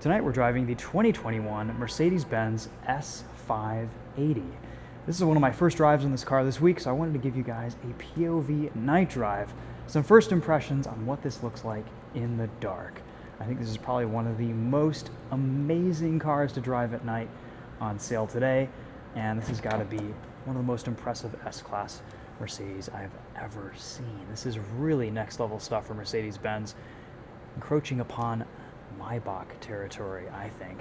Tonight we're driving the 2021 Mercedes-Benz S580. This is one of my first drives in this car this week, so I wanted to give you guys a POV night drive, some first impressions on what this looks like in the dark. I think this is probably one of the most amazing cars to drive at night on sale today, and this has got to be one of the most impressive S-Class Mercedes I've ever seen. This is really next level stuff for Mercedes-Benz, encroaching upon Maybach territory, I think.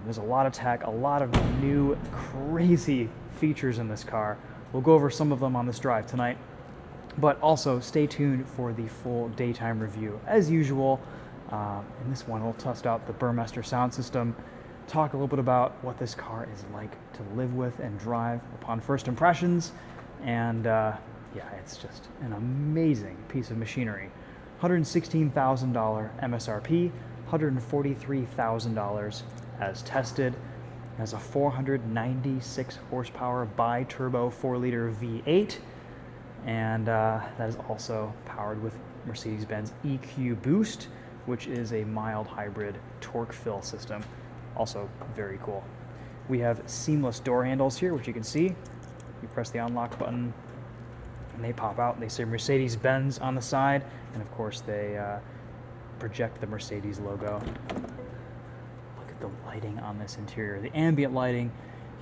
There's a lot of tech, a lot of new crazy features in this car. We'll go over some of them on this drive tonight, but also stay tuned for the full daytime review. As usual, in this one we'll test out the Burmester sound system, talk a little bit about what this car is like to live with and drive upon first impressions, and yeah, it's just an amazing piece of machinery. $116,000 MSRP, $143,000 as tested. It has a 496 horsepower bi-turbo 4-liter V8, and that is also powered with Mercedes-Benz EQ Boost, which is a mild hybrid torque fill system. Also very cool. We have seamless door handles here, which you can see. You press the unlock button and they pop out and they say Mercedes-Benz on the side, and of course they project the Mercedes logo. Look at the lighting on this interior. The ambient lighting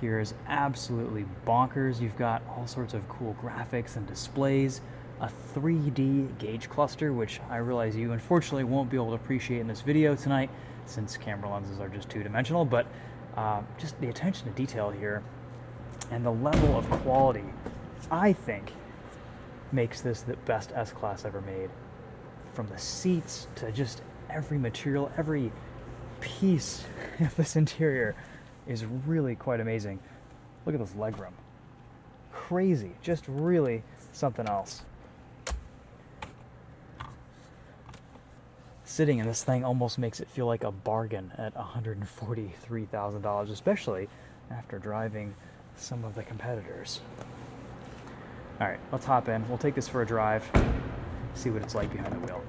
here is absolutely bonkers. You've got all sorts of cool graphics and displays, a 3D gauge cluster, which I realize you unfortunately won't be able to appreciate in this video tonight since camera lenses are just two-dimensional, but just the attention to detail here and the level of quality, I think, makes this the best S-Class ever made. From the seats to just every material, every piece of this interior is really quite amazing. Look at this legroom. Crazy, just really something else. Sitting in this thing almost makes it feel like a bargain at $143,000, especially after driving some of the competitors. All right, let's hop in. We'll take this for a drive, see what it's like behind the wheel.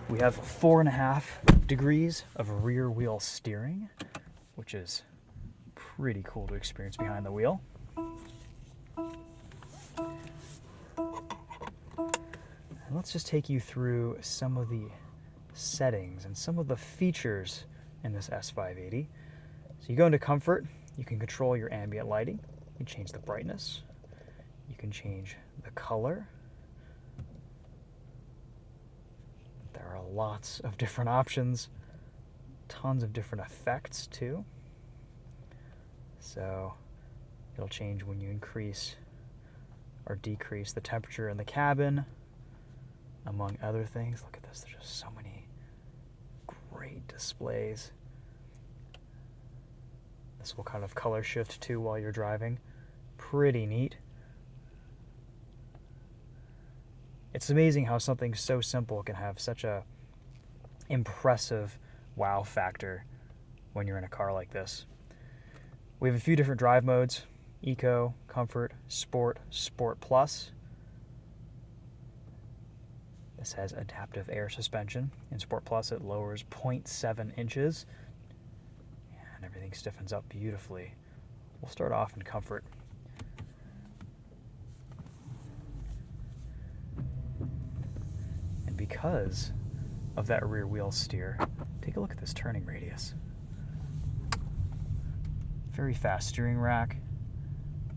We have 4.5 degrees of rear wheel steering, which is pretty cool to experience behind the wheel. And let's just take you through some of the settings and some of the features in this S580. So you go into comfort, you can control your ambient lighting, you can change the brightness, you can change the color. There are lots of different options, tons of different effects too. So it'll change when you increase or decrease the temperature in the cabin, among other things. Look at this, there's just so many great displays. This will kind of color shift too while you're driving. Pretty neat. It's amazing how something so simple can have such a impressive wow factor when you're in a car like this. We have a few different drive modes: Eco, Comfort, Sport, Sport Plus. This has adaptive air suspension. In Sport Plus it lowers 0.7 inches and everything stiffens up beautifully. We'll start off in Comfort. Because of that rear wheel steer, take a look at this turning radius. Very fast steering rack,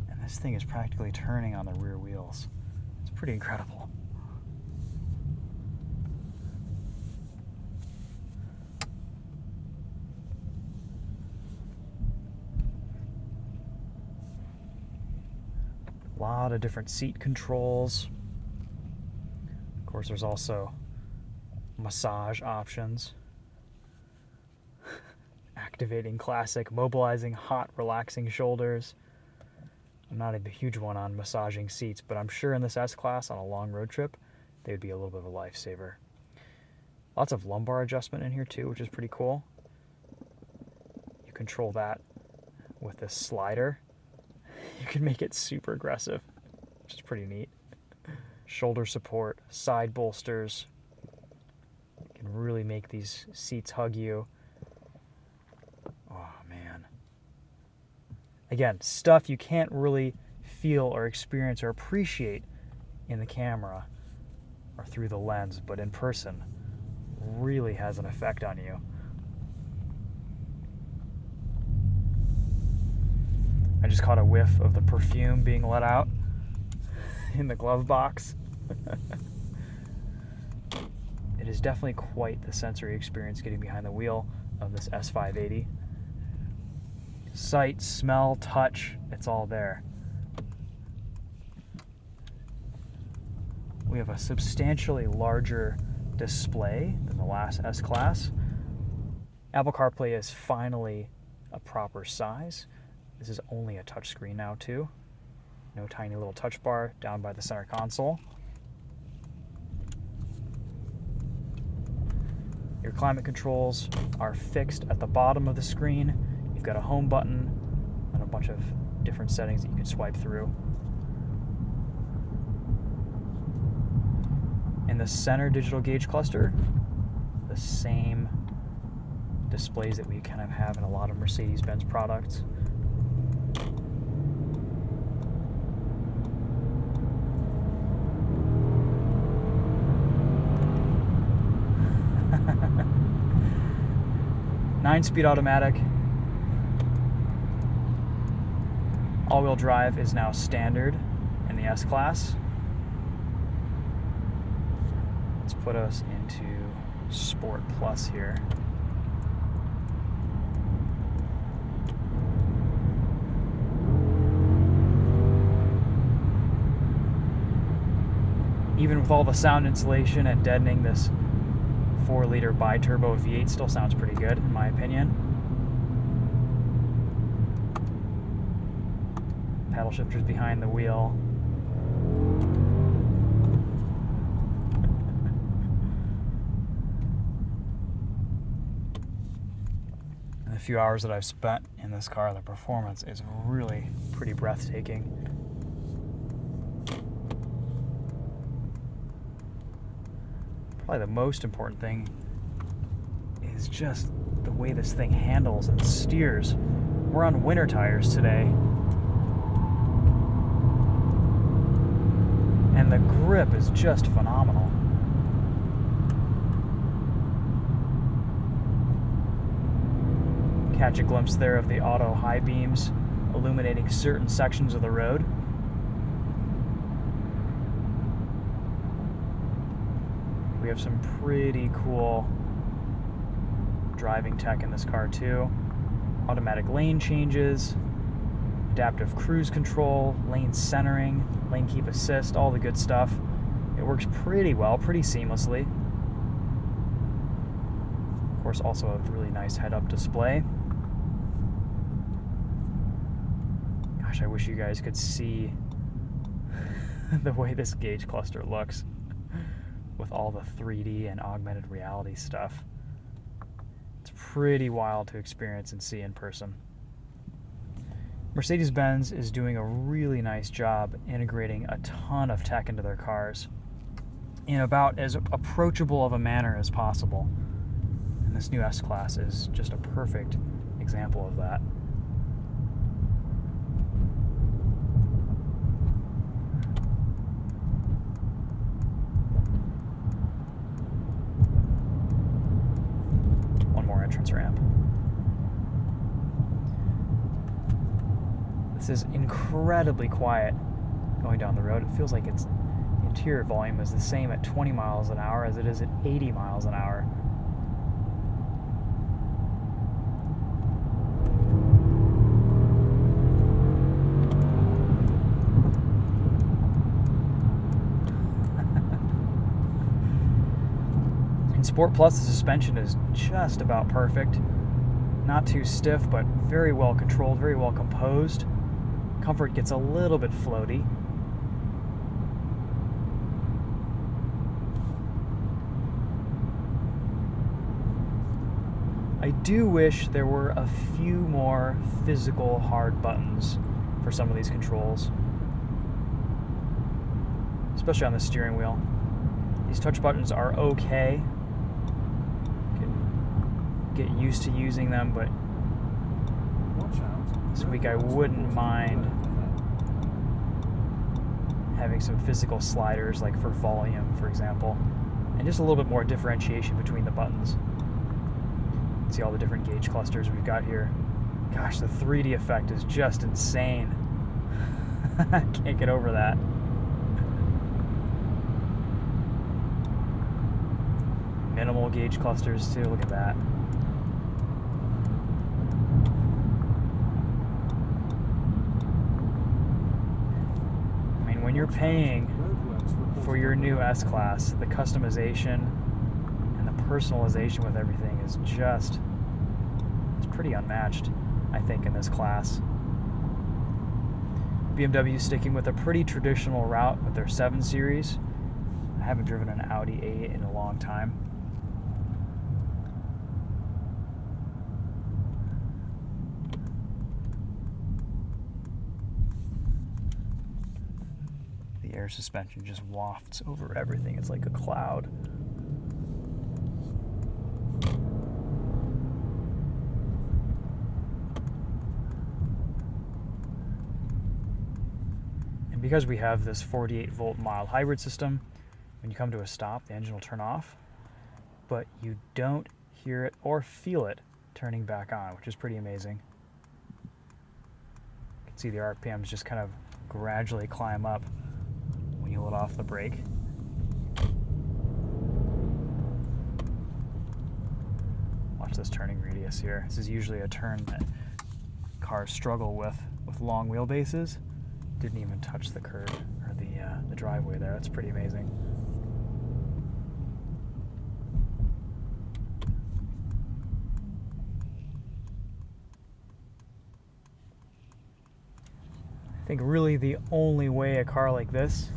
and this thing is practically turning on the rear wheels. It's pretty incredible. A lot of different seat controls. Of course, there's also massage options. Activating classic, mobilizing hot, relaxing shoulders. I'm not a huge one on massaging seats, but I'm sure in this S-Class on a long road trip, they would be a little bit of a lifesaver. Lots of lumbar adjustment in here too, which is pretty cool. You control that with this slider. You can make it super aggressive, which is pretty neat. Shoulder support, side bolsters. You can and really make these seats hug you. Oh, man. Again, stuff you can't really feel or experience or appreciate in the camera or through the lens, but in person really has an effect on you. I just caught a whiff of the perfume being let out in the glove box. It is definitely quite the sensory experience getting behind the wheel of this S580. Sight, smell, touch, it's all there. We have a substantially larger display than the last S-Class. Apple CarPlay is finally a proper size. This is only a touchscreen now too. No tiny little touch bar down by the center console. Your climate controls are fixed at the bottom of the screen. You've got a home button and a bunch of different settings that you can swipe through. In the center digital gauge cluster, the same displays that we kind of have in a lot of Mercedes-Benz products. Nine-speed automatic. All-wheel drive is now standard in the S-Class. Let's put us into Sport Plus here. Even with all the sound insulation and deadening, this 4-liter Biturbo V8 still sounds pretty good, in my opinion. Paddle shifters behind the wheel. In the few hours that I've spent in this car, the performance is really pretty breathtaking. Probably the most important thing is just the way this thing handles and steers. We're on winter tires today, and the grip is just phenomenal. Catch a glimpse there of the auto high beams illuminating certain sections of the road. We have some pretty cool driving tech in this car too. Automatic lane changes, adaptive cruise control, lane centering, lane keep assist, all the good stuff. It works pretty well, pretty seamlessly. Of course, also a really nice head-up display. Gosh, I wish you guys could see the way this gauge cluster looks with all the 3D and augmented reality stuff. It's pretty wild to experience and see in person. Mercedes-Benz is doing a really nice job integrating a ton of tech into their cars in about as approachable of a manner as possible. And this new S-Class is just a perfect example of that. Entrance ramp. This is incredibly quiet going down the road. It feels like its interior volume is the same at 20 miles an hour as it is at 80 miles an hour. In Sport Plus, the suspension is just about perfect. Not too stiff, but very well controlled, very well composed. Comfort gets a little bit floaty. I do wish there were a few more physical hard buttons for some of these controls, especially on the steering wheel. These touch buttons are okay, get used to using them, but this week I wouldn't mind having some physical sliders, like for volume, for example, and just a little bit more differentiation between the buttons. See all the different gauge clusters we've got here. Gosh, the 3D effect is just insane. I can't get over that. Minimal gauge clusters too, look at that. I mean, when you're paying for your new S-Class, the customization and the personalization with everything is just, it's pretty unmatched, I think, in this class. BMW sticking with a pretty traditional route with their 7 Series. I haven't driven an Audi 8 in a long time. The air suspension just wafts over everything. It's like a cloud. And because we have this 48-volt mild hybrid system, when you come to a stop, the engine will turn off, but you don't hear it or feel it turning back on, which is pretty amazing. You can see the RPMs just kind of gradually climb up when you let off the brake. Watch this turning radius here. This is usually a turn that cars struggle with long wheelbases. Didn't even touch the curb or the driveway there. That's pretty amazing. I think really the only way a car like this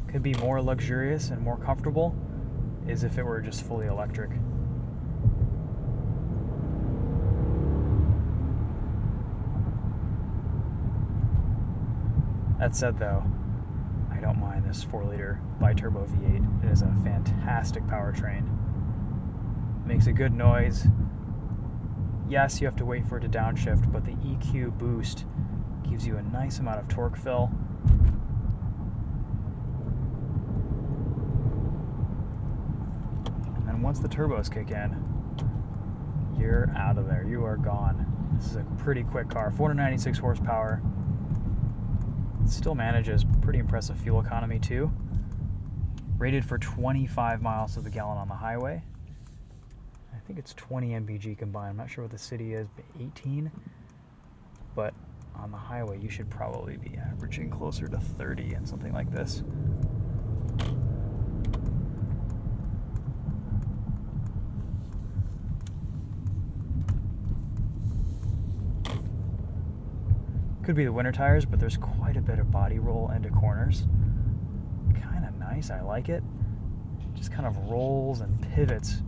could be more luxurious and more comfortable is if it were just fully electric. That said though, I don't mind this 4-liter Biturbo V8. It is a fantastic powertrain. Makes a good noise. Yes, you have to wait for it to downshift, but the EQ boost gives you a nice amount of torque fill. And once the turbos kick in, you're out of there. You are gone. This is a pretty quick car. 496 horsepower. Still manages pretty impressive fuel economy too. Rated for 25 miles to the gallon on the highway. I think it's 20 mpg combined. I'm not sure what the city is, but 18. But on the highway, you should probably be averaging closer to 30 and something like this. Could be the winter tires, but there's quite a bit of body roll into corners. Kind of nice, I like it. Just kind of rolls and pivots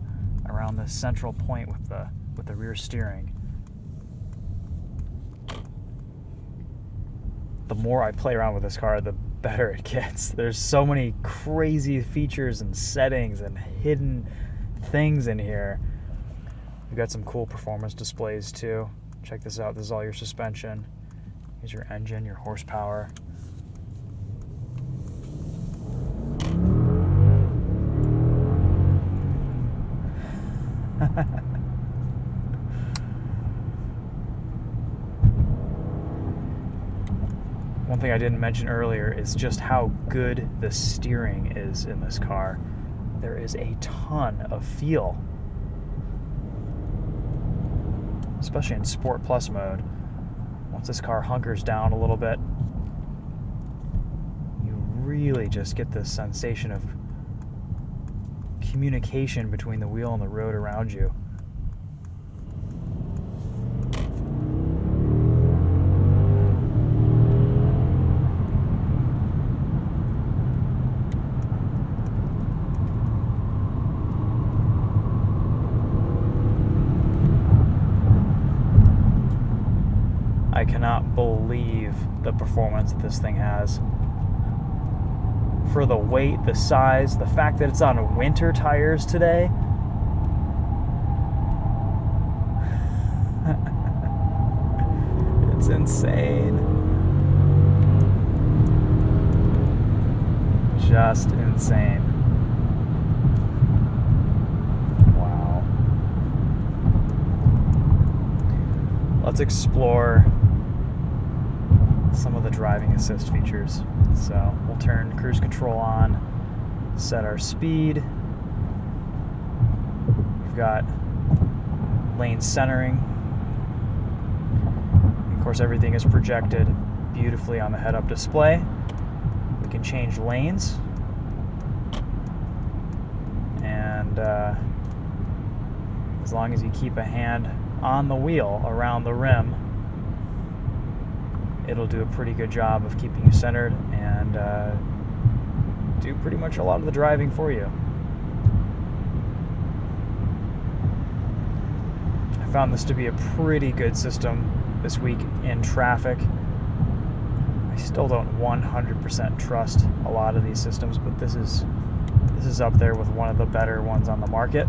around the central point with the rear steering. The more I play around with this car, the better it gets. There's so many crazy features and settings and hidden things in here. We've got some cool performance displays too. Check this out. This is all your suspension. Here's your engine, your horsepower. One thing I didn't mention earlier is just how good the steering is in this car. There is a ton of feel, especially in Sport Plus mode. Once this car hunkers down a little bit, you really just get this sensation of communication between the wheel and the road around you. I cannot believe the performance that this thing has. For the weight, the size, the fact that it's on winter tires today. insane. Just insane. Wow. Let's explore some of the driving assist features. So we'll turn cruise control on, set our speed. We've got lane centering. Of course, everything is projected beautifully on the head-up display. We can change lanes, and as long as you keep a hand on the wheel around the rim, it'll do a pretty good job of keeping you centered and do pretty much a lot of the driving for you. I found this to be a pretty good system this week in traffic. I still don't 100% trust a lot of these systems, but this is up there with one of the better ones on the market.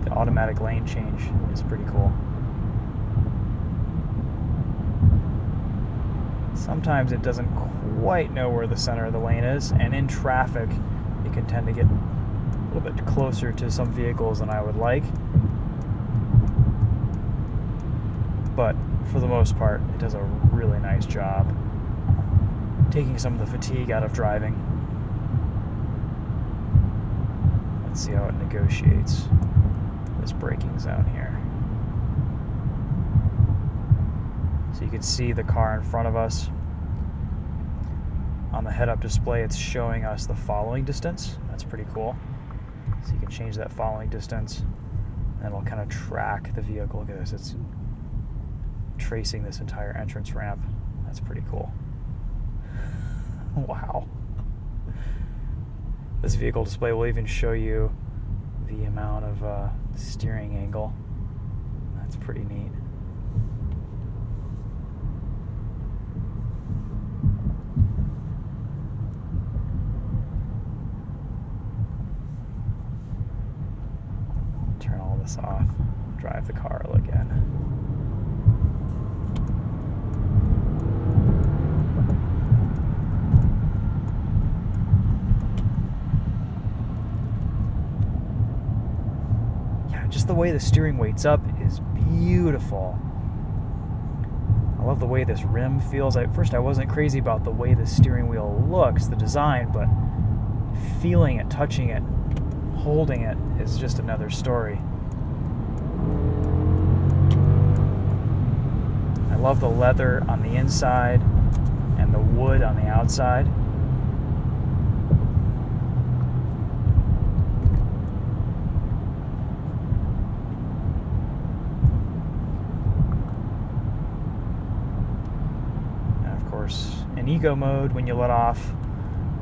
The automatic lane change is pretty cool. Sometimes it doesn't quite know where the center of the lane is, and in traffic it can tend to get a little bit closer to some vehicles than I would like. But for the most part, it does a really nice job taking some of the fatigue out of driving. Let's see how it negotiates this braking zone here. So you can see the car in front of us. On the head-up display, it's showing us the following distance. That's pretty cool. So you can change that following distance, and it'll kind of track the vehicle. Look at this. It's tracing this entire entrance ramp. That's pretty cool. Wow. This vehicle display will even show you the amount of steering angle. That's pretty neat. Turn all this off, drive the car again. Just the way the steering weight's up is beautiful. I love the way this rim feels. At first I wasn't crazy about the way the steering wheel looks, the design, but feeling it, touching it, holding it is just another story. I love the leather on the inside and the wood on the outside. In eco mode, when you let off,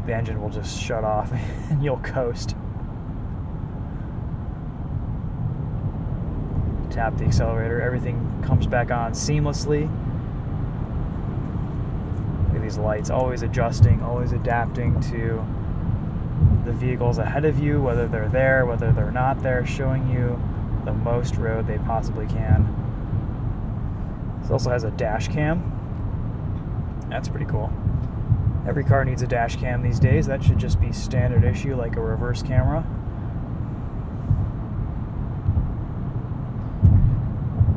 the engine will just shut off and you'll coast. Tap the accelerator, everything comes back on seamlessly. Look at these lights, always adjusting, always adapting to the vehicles ahead of you, whether they're there, whether they're not there, showing you the most road they possibly can. This also has a dash cam. That's pretty cool. Every car needs a dash cam these days. That should just be standard issue, like a reverse camera.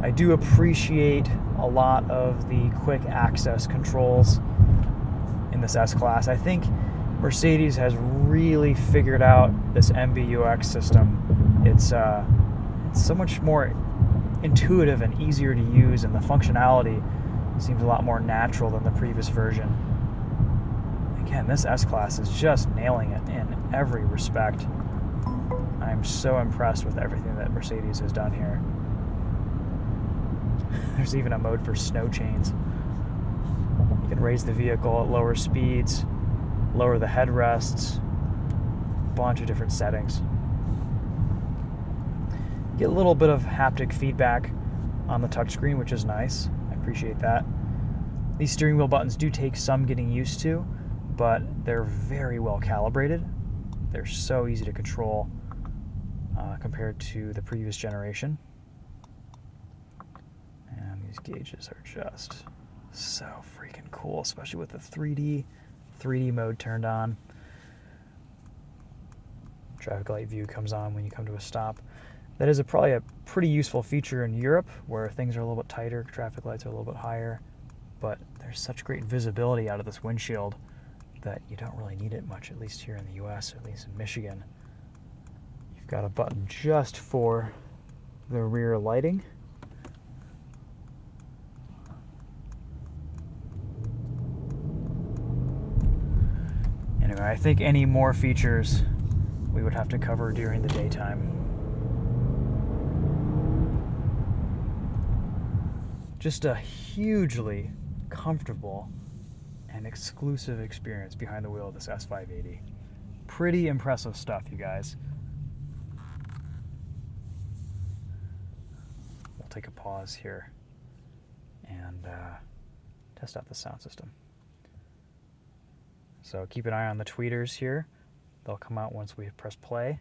I do appreciate a lot of the quick access controls in this S-Class. I think Mercedes has really figured out this MBUX system. It's so much more intuitive and easier to use, and the functionality seems a lot more natural than the previous version. Again, this S-Class is just nailing it in every respect. I'm so impressed with everything that Mercedes has done here. There's even a mode for snow chains. You can raise the vehicle at lower speeds, lower the headrests, a bunch of different settings. Get a little bit of haptic feedback on the touchscreen, which is nice. Appreciate that. These steering wheel buttons do take some getting used to, but they're very well calibrated. They're so easy to control compared to the previous generation. And These gauges are just so freaking cool, especially with the 3D mode turned on. Traffic light view comes on when you come to a stop. That is probably a pretty useful feature in Europe where things are a little bit tighter, traffic lights are a little bit higher, but there's such great visibility out of this windshield that you don't really need it much, at least here in the US, or at least in Michigan. You've got a button just for the rear lighting. Anyway, I think any more features we would have to cover during the daytime. Just a hugely comfortable and exclusive experience behind the wheel of this S580. Pretty impressive stuff, you guys. We'll take a pause here and test out the sound system. So keep an eye on the tweeters here. They'll come out once we press play.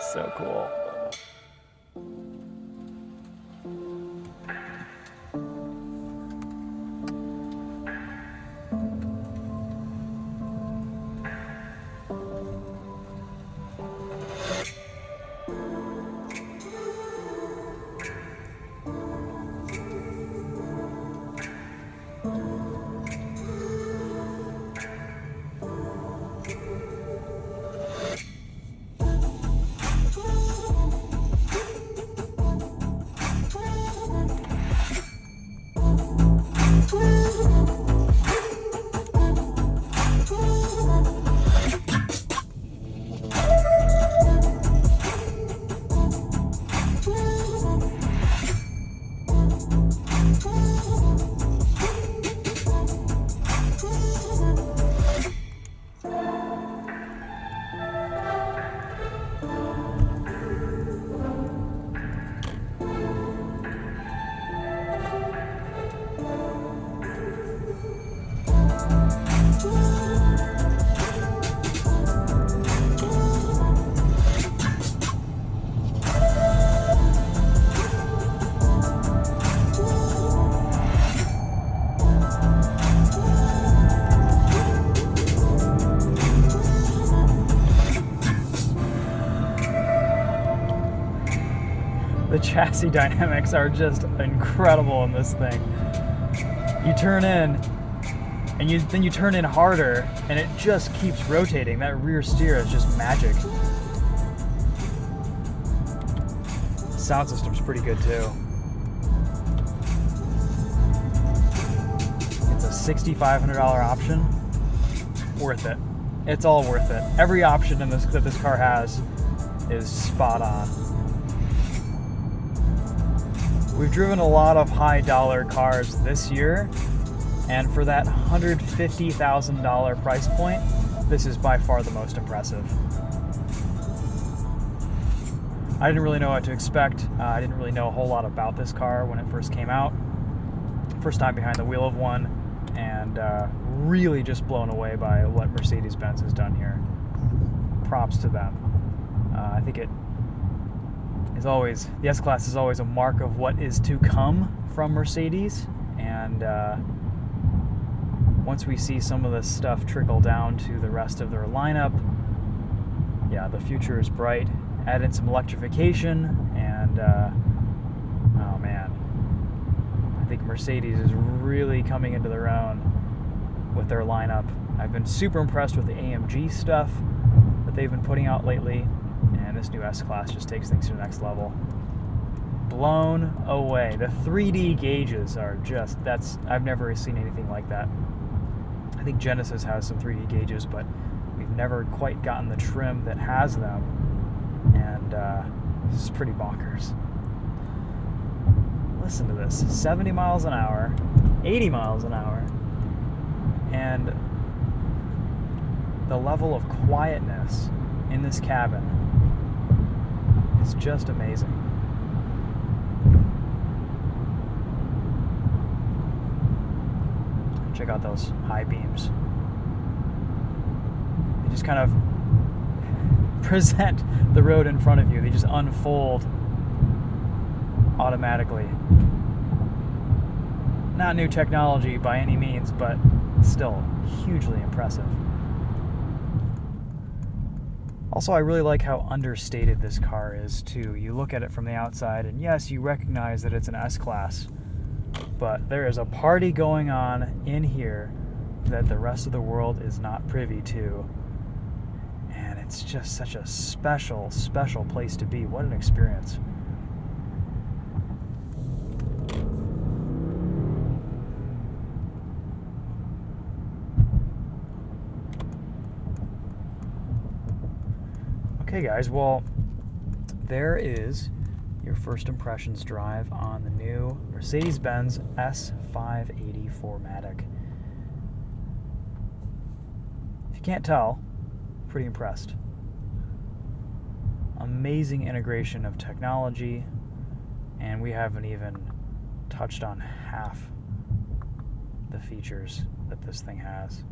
So cool. The chassis dynamics are just incredible in this thing. You turn in, and then you turn in harder, and it just keeps rotating. That rear steer is just magic. Sound system's pretty good too. It's a $6,500 option. Worth it. It's all worth it. Every option in that this car has is spot on. We've driven a lot of high dollar cars this year, and for that $150,000 price point, this is by far the most impressive. I didn't really know what to expect. I didn't really know a whole lot about this car when it first came out. First time behind the wheel of one, and really just blown away by what Mercedes-Benz has done here. Props to them. I think it is always, the S-Class is always a mark of what is to come from Mercedes, and once we see some of this stuff trickle down to the rest of their lineup, yeah, the future is bright. Add in some electrification, and oh man, I think Mercedes is really coming into their own with their lineup. I've been super impressed with the AMG stuff that they've been putting out lately, and this new S-Class just takes things to the next level. Blown away. The 3D gauges are just, I've never seen anything like that. I think Genesis has some 3D gauges, but we've never quite gotten the trim that has them, and this is pretty bonkers. Listen to this, 70 miles an hour, 80 miles an hour, and the level of quietness in this cabin is just amazing. Check out those high beams. just kind of present the road in front of you. They just unfold automatically. Not new technology by any means, but still hugely impressive. Also, I really like how understated this car is too. You look at it from the outside and yes, you recognize that it's an S-Class, but there is a party going on in here that the rest of the world is not privy to. And it's just such a special, special place to be. What an experience. Okay guys, well, there is your first impressions drive on the new Mercedes-Benz S580 4MATIC. If you can't tell, pretty impressed. Amazing integration of technology, and we haven't even touched on half the features that this thing has.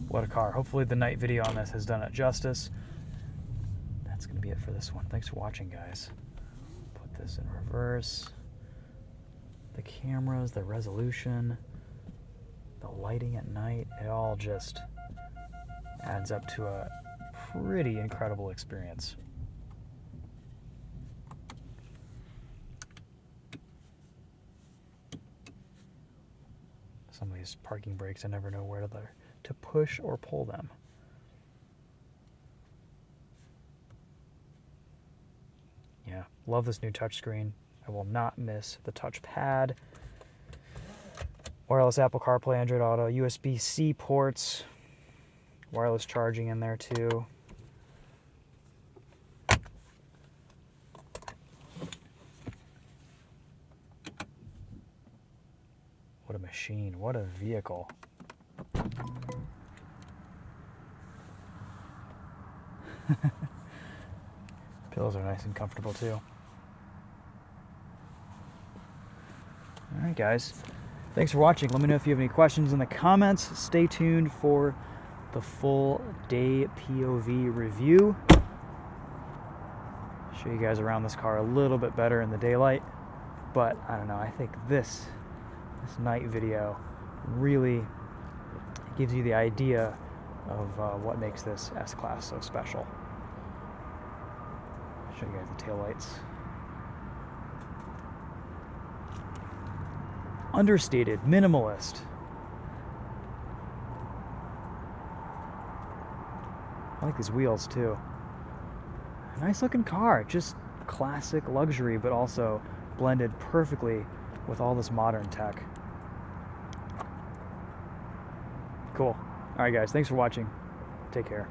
What a car. Hopefully the night video on this has done it justice. That's going to be it for this one. Thanks for watching, guys. Put this in reverse. The cameras, the resolution, the lighting at night, it all just adds up to a pretty incredible experience. Some of these parking brakes, I never know where to push or pull them. Yeah, love this new touchscreen. I will not miss the touchpad. Wireless Apple CarPlay, Android Auto, USB-C ports, wireless charging in there too. What a machine, what a vehicle. Pillows are nice and comfortable too. Alright guys, thanks for watching. Let me know if you have any questions in the comments. Stay tuned for the full day POV review. Show you guys around this car a little bit better in the daylight, but I don't know, I think this night video really gives you the idea of what makes this S-Class so special. Show you guys the taillights. Understated, minimalist. I like these wheels too. Nice looking car, just classic luxury, but also blended perfectly with all this modern tech. Cool. All right, guys, thanks for watching. Take care.